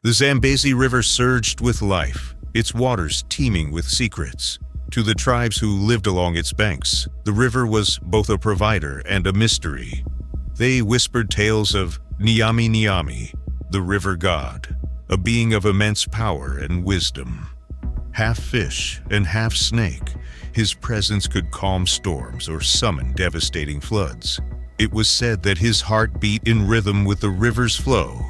The Zambezi River surged with life, its waters teeming with secrets. To the tribes who lived along its banks, the river was both a provider and a mystery. They whispered tales of Nyami Nyami, the river god, a being of immense power and wisdom. Half fish and half snake, his presence could calm storms or summon devastating floods. It was said that his heart beat in rhythm with the river's flow,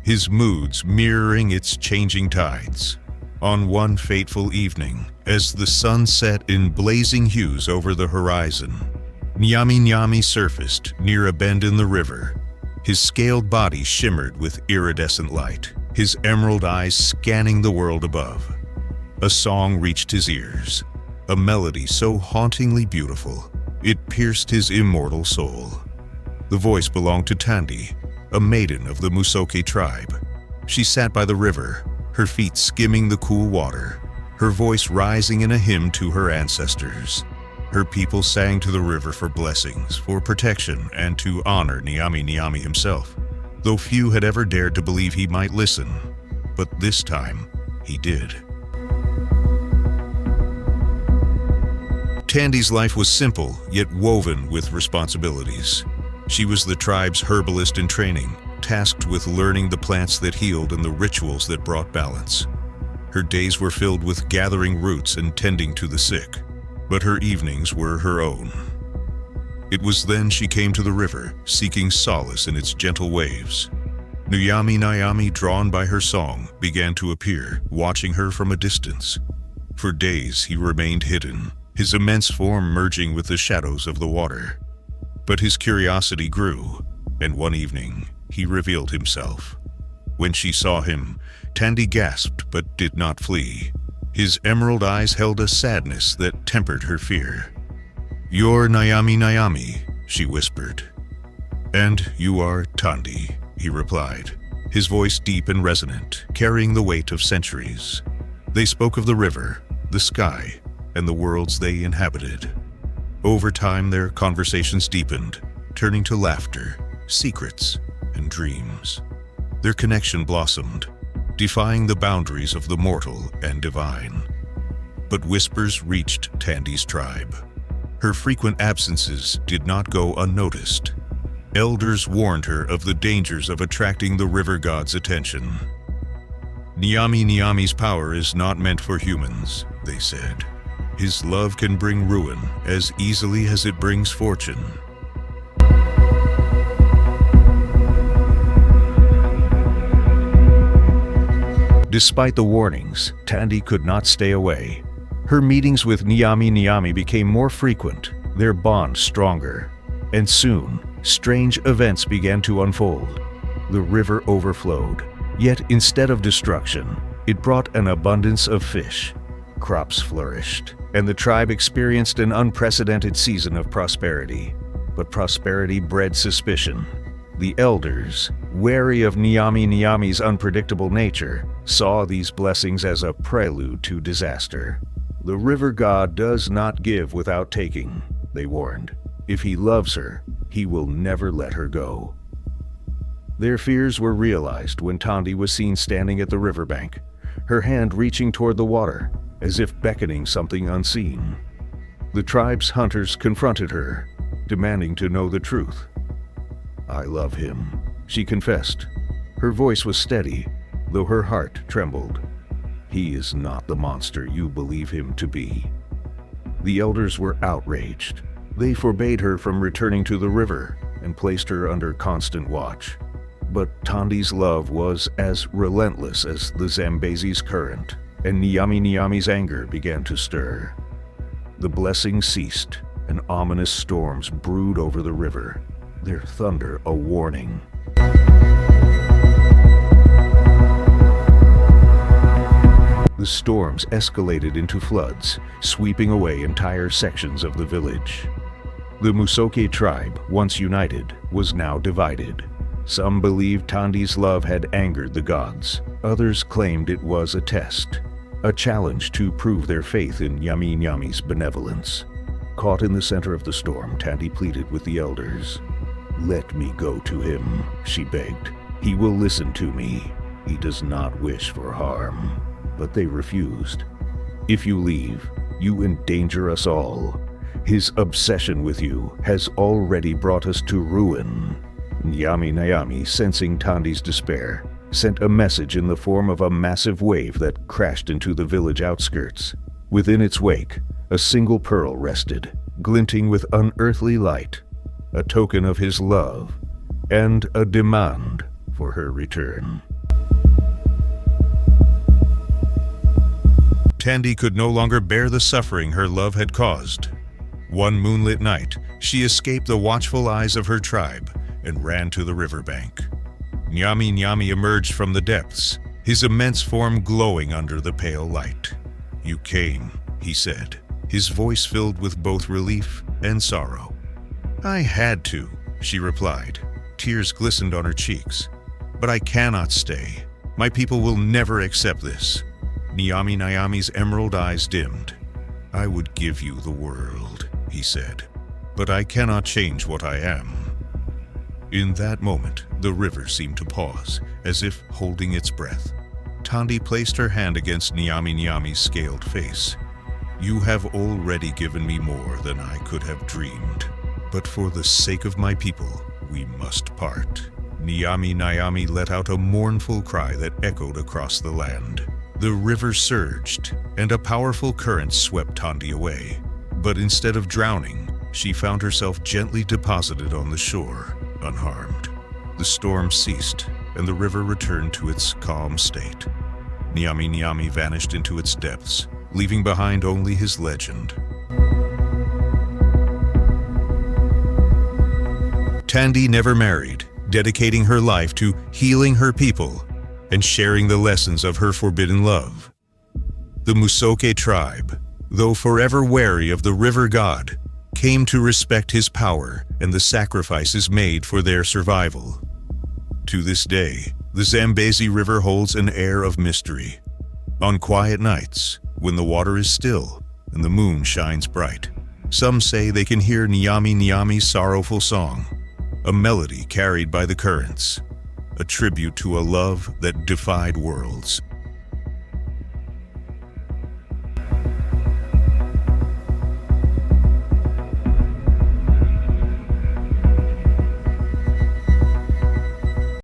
his moods mirroring its changing tides. On one fateful evening, as the sun set in blazing hues over the horizon, Nyami Nyami surfaced near a bend in the river. His scaled body shimmered with iridescent light, his emerald eyes scanning the world above. A song reached his ears, a melody so hauntingly beautiful, it pierced his immortal soul. The voice belonged to Tandi, a maiden of the Musoke tribe. She sat by the river, her feet skimming the cool water, her voice rising in a hymn to her ancestors. Her people sang to the river for blessings, for protection, and to honor Nyami Nyami himself, though few had ever dared to believe he might listen. But this time, he did. Tandi's life was simple, yet woven with responsibilities. She was the tribe's herbalist in training, tasked with learning the plants that healed and the rituals that brought balance. Her days were filled with gathering roots and tending to the sick, but her evenings were her own. It was then she came to the river, seeking solace in its gentle waves. Nyami Nyami, drawn by her song, began to appear, watching her from a distance. For days he remained hidden, his immense form merging with the shadows of the water. But his curiosity grew, and one evening he revealed himself. When she saw him, Tandi gasped but did not flee. His emerald eyes held a sadness that tempered her fear. "You're Nyami Nyami," she whispered. "And you are Tandi," he replied, his voice deep and resonant, carrying the weight of centuries. They spoke of the river, the sky, and the worlds they inhabited. Over time, their conversations deepened, turning to laughter, secrets, and dreams. Their connection blossomed, defying the boundaries of the mortal and divine. But whispers reached Tandi's tribe. Her frequent absences did not go unnoticed. Elders warned her of the dangers of attracting the river god's attention. "Nyami Nyami's power is not meant for humans," they said. "His love can bring ruin as easily as it brings fortune." Despite the warnings, Tandi could not stay away. Her meetings with Nyami Nyami became more frequent, their bond stronger. And soon, strange events began to unfold. The river overflowed, yet instead of destruction, it brought an abundance of fish. Crops flourished, and the tribe experienced an unprecedented season of prosperity. But prosperity bred suspicion. The elders, wary of Nyami Nyami's unpredictable nature, saw these blessings as a prelude to disaster. "The river god does not give without taking," they warned. "If he loves her, he will never let her go." Their fears were realized when Tandi was seen standing at the riverbank, her hand reaching toward the water, as if beckoning something unseen. The tribe's hunters confronted her, demanding to know the truth. "I love him," she confessed. Her voice was steady, though her heart trembled. "He is not the monster you believe him to be." The elders were outraged. They forbade her from returning to the river and placed her under constant watch. But Tandi's love was as relentless as the Zambezi's current, and Nyami Nyami's anger began to stir. The blessings ceased, and ominous storms brewed over the river, their thunder a warning. The storms escalated into floods, sweeping away entire sections of the village. The Musoke tribe, once united, was now divided. Some believed Tandi's love had angered the gods. Others claimed it was a test, a challenge to prove their faith in Nyami Nyami's benevolence. Caught in the center of the storm, Tandi pleaded with the elders. "Let me go to him," she begged. "He will listen to me, He does not wish for harm, but they refused. If you leave, you endanger us all. His obsession with you has already brought us to ruin. Nyami Nyami, sensing Tandi's despair, sent a message in the form of a massive wave that crashed into the village outskirts. Within its wake, a single pearl rested, glinting with unearthly light, a token of his love and a demand for her return. Tandi could no longer bear the suffering her love had caused. One moonlit night, she escaped the watchful eyes of her tribe and ran to the riverbank. Nyami Nyami emerged from the depths, his immense form glowing under the pale light. "You came," he said, his voice filled with both relief and sorrow. "I had to," she replied. Tears glistened on her cheeks. "But I cannot stay. My people will never accept this." Nyami Nyami's emerald eyes dimmed. "I would give you the world," he said, "but I cannot change what I am." In that moment, the river seemed to pause, as if holding its breath. Tandi placed her hand against Nyami Nyami's scaled face. "You have already given me more than I could have dreamed, but for the sake of my people, we must part." Nyami Nyami let out a mournful cry that echoed across the land. The river surged, and a powerful current swept Tandi away. But instead of drowning, she found herself gently deposited on the shore, unharmed. The storm ceased, and the river returned to its calm state. Nyami Nyami vanished into its depths, leaving behind only his legend. Tandi never married, dedicating her life to healing her people and sharing the lessons of her forbidden love. The Musoke tribe, though forever wary of the river god, came to respect his power and the sacrifices made for their survival. To this day, the Zambezi River holds an air of mystery. On quiet nights, when the water is still and the moon shines bright, some say they can hear Nyami Nyami's sorrowful song, a melody carried by the currents, a tribute to a love that defied worlds.